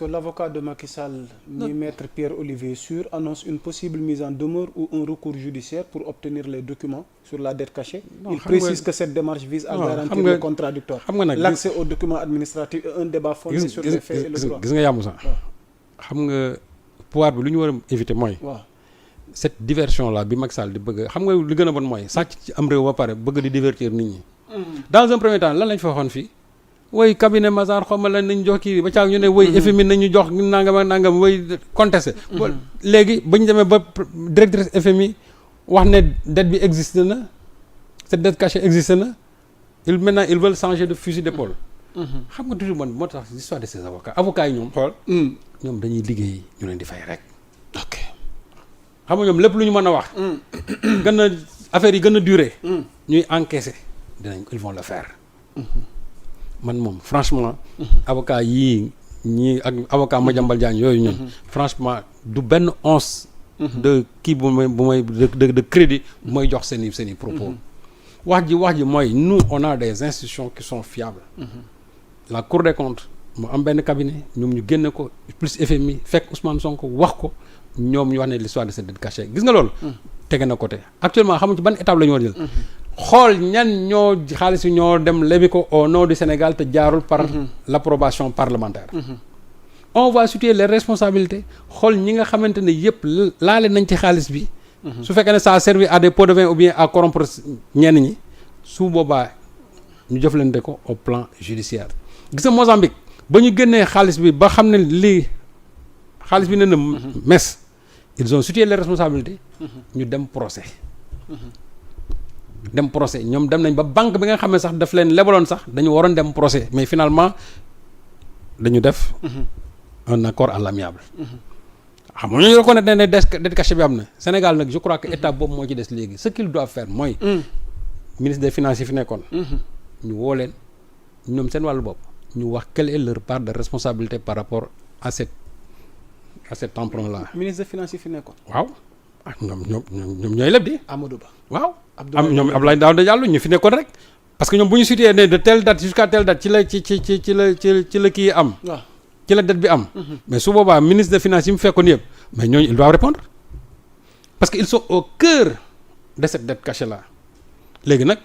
que l'avocat de Macky Sall, ni maître Pierre-Olivier Sur, annonce une possible mise en demeure ou un recours judiciaire pour obtenir les documents sur la dette cachée. Il précise que cette démarche vise à garantir le contradictoire. L'accès aux documents administratifs est un débat fondé sur les faits et le droit. gis nga yàmmu sax xam nga pouvoir bi lu ñu war a éviter mooy. waaw cette diversion là bi Macky Sall di bëgg xam nga li gën a bon mooy sàcc ci am réew ba pare bëgg di divertir nit ñi. dans un premier temps lan lañ fa waxoon fii. woy cabinet Mazar xaw ma lan nañ jox kii ba caag ñu ne woy FMI nañu jox nangam ak nangam woy contesté. léegi bañ demee ba directrice FMI wax ne dette bi existe na cette dette cachée existe na maintenant ils veulent changer de fusil d'épaule. xam nga toujours man moo tax l'histoire de ces avocats yi ñoom xool. ñoom dañuy liggéey ñu leen di fay rek. ok xam nga ñoom lépp lu ñu mën a wax. gën a affaire yi gën a durer. ñuy encaisser dinañ ils vont le faire. man moom franchement. avocat yii ñii ak avocat Madiambal Diagne yooyu ñun. franchement du benn once. de kii bu may de crédit bu may jox seen i propos. wax ji mooy nous on a des institutions qui sont fiables. la Cour des comptes mu am benn cabinet ñoom ñu génne ko plus FMI fekk Ousmane Sonko wax ko ñoom ñu wax ne l'histoire de cette dette cachée gis nga loolu. tege na côté actuellement xamuñ ci ban étape la ñu war a jël. xool ñan ñoo xaalis yi ñoo dem lebi ko au nom du Sénégal te jaarul par l'approbation parlementaire. on va situer les responsabilités xool ñi nga xamante ne yëpp laale nañ ci xaalis bi. su fekkee ne ça a servi à des pots de vin ou bien à corrompre ñenn ñi su boobaa ñu jëflante ko au plan judiciaire. gis nga Mozambique ba ñu génnee xaalis bi ba xam ne lii xaalis bi ne na mes ils ont situé les responsabilités. ñu dem procès. ñoom dem nañ ba banque bi nga xam ne sax daf leen lebaloon sax dañu waroon dem procès mais finalement dañu def un accord à l'amiable. xam nga ñu reconnaître ne dette cachée bi am na Sénégal nag je crois que état boobu moo ci des léegi ce qu'il doit faire mooy. ministre des finances yi fi nekkoon. ñu woo leen ñoom seen wàllu bopp ñu wax quelle est leur part de responsabilité par rapport à cet emprunt là. ministre des finances yi fi nekkoon. waaw ah ñoom ñooy leb di. Amadou Ba waaw. ñoom Abdoulaye Daouda Diallo ñu fi nekkoon rek parce que ñoom bu ñu situé ne de telle date jusqu'à telle date ci la kii am. waaw ci la dette bi am. mais su boobaa ministre des finances yi mu fekkoon yëpp mais ñooñu ils doivent répondre parce que ils sont au cœur de cette dette cachée là léegi nag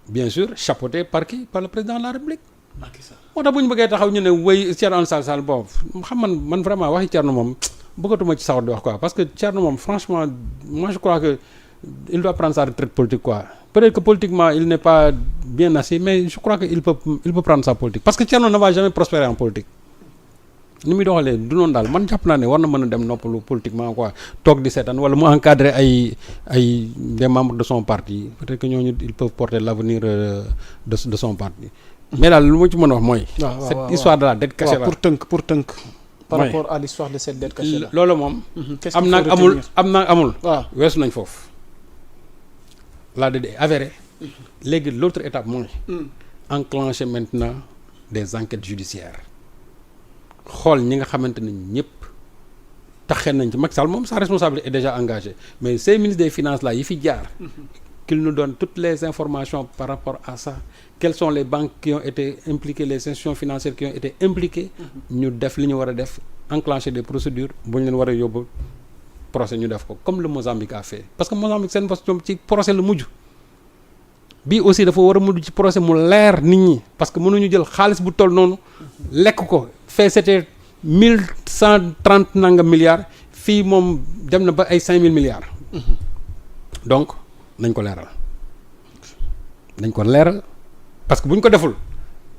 bien sûr chapeauté par qui par le président de la République. Macky Sall moo tax bu ñu bëggee taxaw ñu ne wéy Thierno Sall boobu xam man vraiment waxi Thierno moom bëggatuma ci sawar di wax quoi parce que Thierno moom franchement moi je crois que il doit prendre sa retraite politique quoi peut-être que politiquement il n'est pas bien assis mais je crois que il peut prendre sa politique parce que Thierno ne va jamais prospérer en politique. ni muy doxalee du noonu daal man jàpp naa ne war na mën a dem noppalu politiquement quoi toog di seetaan wala mu encadrer ay des membres de son parti peut-être que ñooñu ils peuvent porter l'avenir de son parti. mais daal lu ma ci mën a wax mooy. cette histoire de la dette cachée là pour tënk. par rapport à l'histoire de cette dette cachée là. loolu moom. am naag amul. waaw weesu nañ foofu. la dette est avérée. léegi l'autre étape mooy. enclencher maintenant des enquêtes judiciaires. xool ñi nga xamante ne ñëpp taxee nañ ci Macky Sall moom sa responsabilité est déjà engagée mais ces ministres des finances là yi fi jaar. qu'ils nous donnent toutes les informations par rapport à ça quelles sont les banques qui ont été impliquées les institutions financières qui ont été impliquées. ñu def li ñu war a def enclencher des procédures bu ñu leen war a yóbbu procès ñu def ko comme le Mozambique a fait parce que Mozambique seen bos ñoom ci procès la mujj. bii aussi dafa war a mujj ci procès mu leer nit ñi parce que mënuñu jël xaalis bu toll noonu lekk ko. fait c'était 1130 nangam milliards fii moom dem na ba ay 5000 milliards. donc nañ ko leeral parce que bu ñu ko deful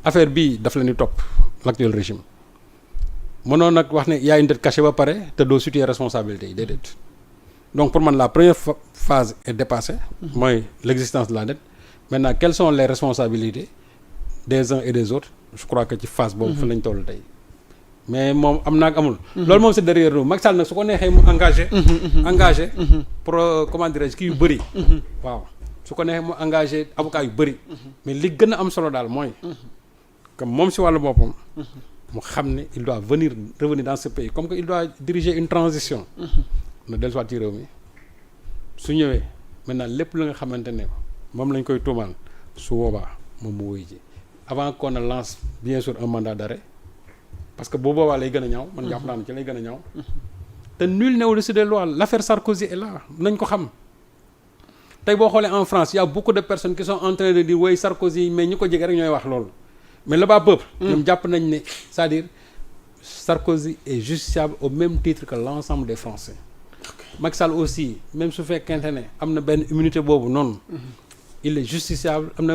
affaire bii daf la ni topp l'actuel régime mënoon nag wax ne y a une dette cachée ba pare te doo situer responsabilité yi déedéet donc pour man la première phase est dépassée. mooy l'existence de la dette maintenant quelles sont les responsabilités des uns et des autres je crois que ci phase boobu fa lañ toll tey. mais moom am naag amul. loolu moom c'est derrière nous Macky Sall nag su ko neexee mu engagé. pour comment dirais-je kii yu bëri. waaw su ko neexee mu engagé avocat yu bëri. mais li gën a am solo daal mooy. que moom si wàllu boppam. mu xam ne il doit revenir dans ce pays comme que il doit diriger une transition. na dellusiwaat ci réew mi su ñëwee maintenant lépp lu nga xamante ne moom lañ koy tuumaal su boobaa moom mu wuyu ji avant qu'on ne lance bien sûr un mandat d'arrêt. parce que boo boobaa lay gën a ñaaw man jàpp naa ne ci lay gën a ñaaw te nul n'est au-dessus des lois l'affaire Sarkozy est là nañ ko xam tey boo xoolee en France il y a beaucoup de personnes qui sont en train de dire oui Sarkozy mais ñi ko jege rek ñooy wax loolu mais le bas peuple ñoom jàpp nañ ne c'est-à-dire Sarkozy est justiciable au même titre que l'ensemble des Français Macky Sall aussi même su fekkente ne am na benn immunité boobu noonu il est justiciable am na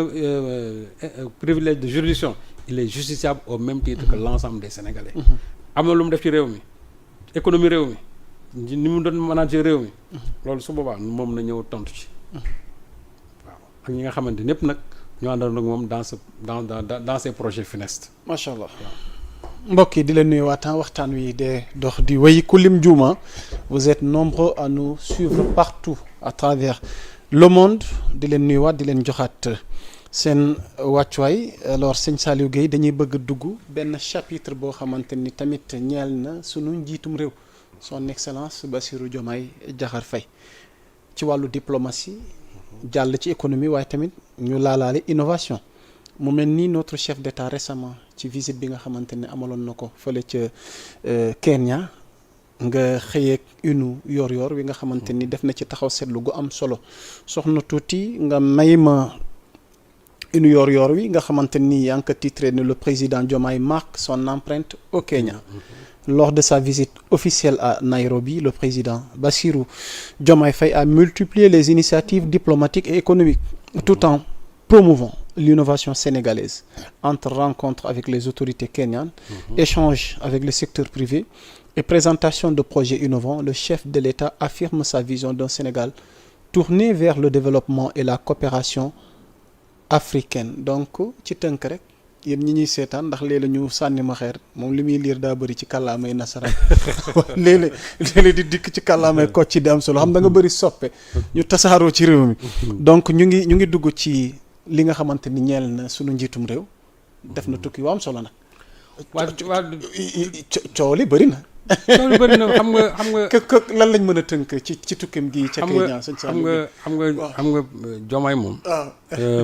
privilège de juridiction il est justiciable au même titre que l'ensemble des Sénégalais am na lu mu def ci réew mi économie réew mi ni mu doon manager réew mi loolu su boobaa moom na ñëw tontu ci waaw ak ñi nga xamante ñëpp nag ñu àndoon ak moom dans ces projets funestes. macha allah mbokk yi di leen nuyuwaat waxtaan wi de dox di wéy ku lim juuma vous êtes nombreux à nous suivre partout à travers le monde di leen nuyuwaat di leen joxaat seen wàccuwaay alors sëñ Saliou Guèye dañuy bëgg a dugg benn chapitre boo xamante ni tamit ñeel na sunu njiitum réew son excellence Bassirou Diomaye Diakhar Faye ci wàllu diplomatie jàll ci économie waaye tamit ñu laalaale innovation mu mel ni notre chef d'État récemment ci visite bi nga xamante ne amaloon na ko fële ca Kenya nga xëyeeg unu yor wi nga xamante ni def na ci taxaw seetlu gu am solo soxna tuuti nga may ma unu yor wi nga xamante ni yaa ngi ko titré ne le président Diomaye marque son empreinte au Kenya. Lors de sa visite officielle à Nairobi, le président Bassirou Diomaye Faye a multiplié les initiatives diplomatiques et économiques tout en promouvant l'innovation sénégalaise. Entre rencontres avec les autorités kenyanes, échanges avec le secteur privé et présentation de projets innovants, le chef de l'État affirme sa vision d'un Sénégal tourné vers le développement et la coopération africaine. Donc ci tënk rek yéen ñi ñuy seetaan ndax léeg-léeg ñu sànni ma xeer moom li muy liir daa bëri ci kàllaamay nasaraan léeg-léeg di dikk ci kàllaamay kocc ci di am solo xam da nga bëri soppe ñu tasaaroo ci réew mi donc ñu ngi dugg ci li nga xamante ni ñeel na sunu njiitum réew def na tukki yu am solo nag coow li bëri na xam nga lan lañ mën a tënk ci tukkim gi ca Kenya xam nga Diomaye moom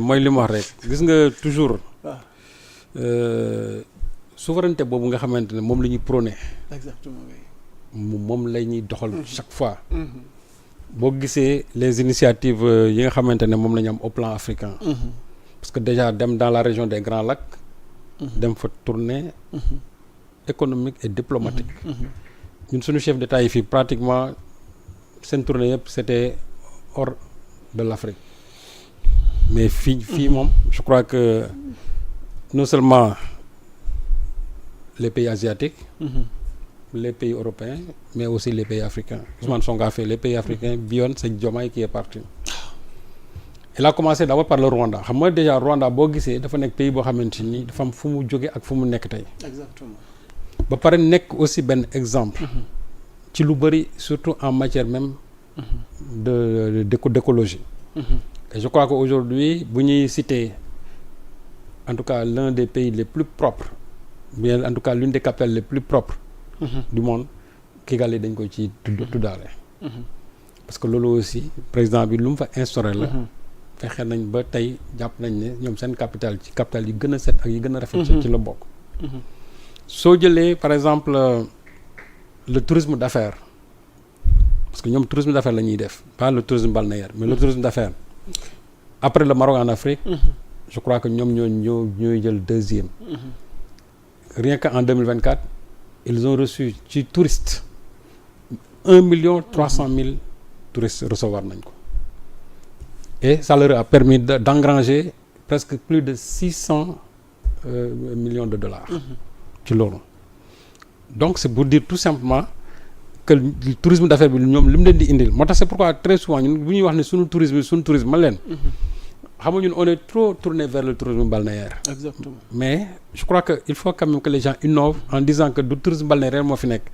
mooy li ma wax rek gis nga toujours souveraineté boobu nga xamante ne moom la ñuy prôné exactement moom la ñuy doxal chaque fois boo gisee les initiatives yi nga xamante ne moom la ñu am au plan africain parce que déjà dem dans la région des Grands Lacs dem fa tournée économique et diplomatique ñun suñu chef d'État yi fii pratiquement seen tournée yëpp c'était hors de l'Afrique mais fii moom je crois que non seulement les pays asiatiques les pays européens mais aussi les pays africains Ousmane Sonko a fait les pays africains bi yoon c'est Diomaye qui est parti il a commencé d'abord par le Rwanda xam nga déjà Rwanda boo gisee dafa nekk pays boo xamante ni dafa am fu mu jóge ak fu mu nekk tey exactement ba pare nekk aussi benn exemple ci lu bëri surtout en matière même d'écologie et je crois que aujourd'hui bu ñuy citer en tout cas l'un des pays les plus propres bien en tout cas l'une des capitales les plus propres du monde Kigali dañ ko ci tuddaale parce que loolu aussi président bi lu mu fa instauré la fexe nañ ba tey jàpp nañ ne ñoom seen capitale ci capitale yi gën a set ak yi gën a rafet ci la bokk soo jëlee par exemple le tourisme d'affaires parce que ñoom tourisme d'affaires la ñuy def pas le tourisme balnéaire mais le tourisme d'affaires après le Maroc en Afrique je crois que ñoom ñooy jël deuxième rien qu'en 2024 ils ont reçu ci touristes 1,3 million touristes recevoir nañ ko et ça leur a permis d'engranger presque plus de 600 millions de dollars ci loolu donc c'est pour dire tout simplement que le tourisme d'affaires bi ñoom li mu leen di indil moo tax c'est pourquoi très souvent ñun bu ñuy wax ne suñu tourisme man leen xam nga ñun on est trop tourné vers le tourisme balnéaire exactement mais je crois que il faut quand même que les gens innovent en disant que du tourisme balnéaire moo fi nekk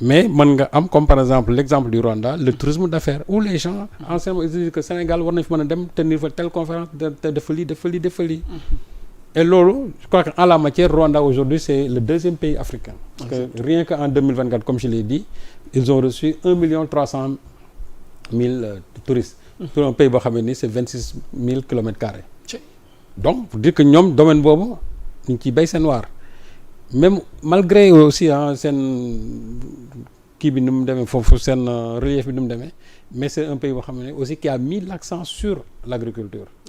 mais mën nga am comme par exemple l'exemple du Rwanda le tourisme d'affaires où les gens anciennement ils disent que Sénégal war nañ fi mën a dem tenir fa telle conférence def fa lii et loolu je crois que en la matière Rwanda aujourd'hui c'est le deuxième pays africain parce que rien qu'en 2024 comme je l'ai dit ils ont reçu 1,3 million touristes pour un pays boo xam ne nii c'est 26 000 kilomètres carrés donc pour dire que ñoom domaine boobu ñu ngi ciy béy seen waar même malgré aussi seen kii bi ni mu demee foofu seen relief bi ni mu demee mais c'est un pays boo xam ne aussi qui a mis l'accent sur l'agriculture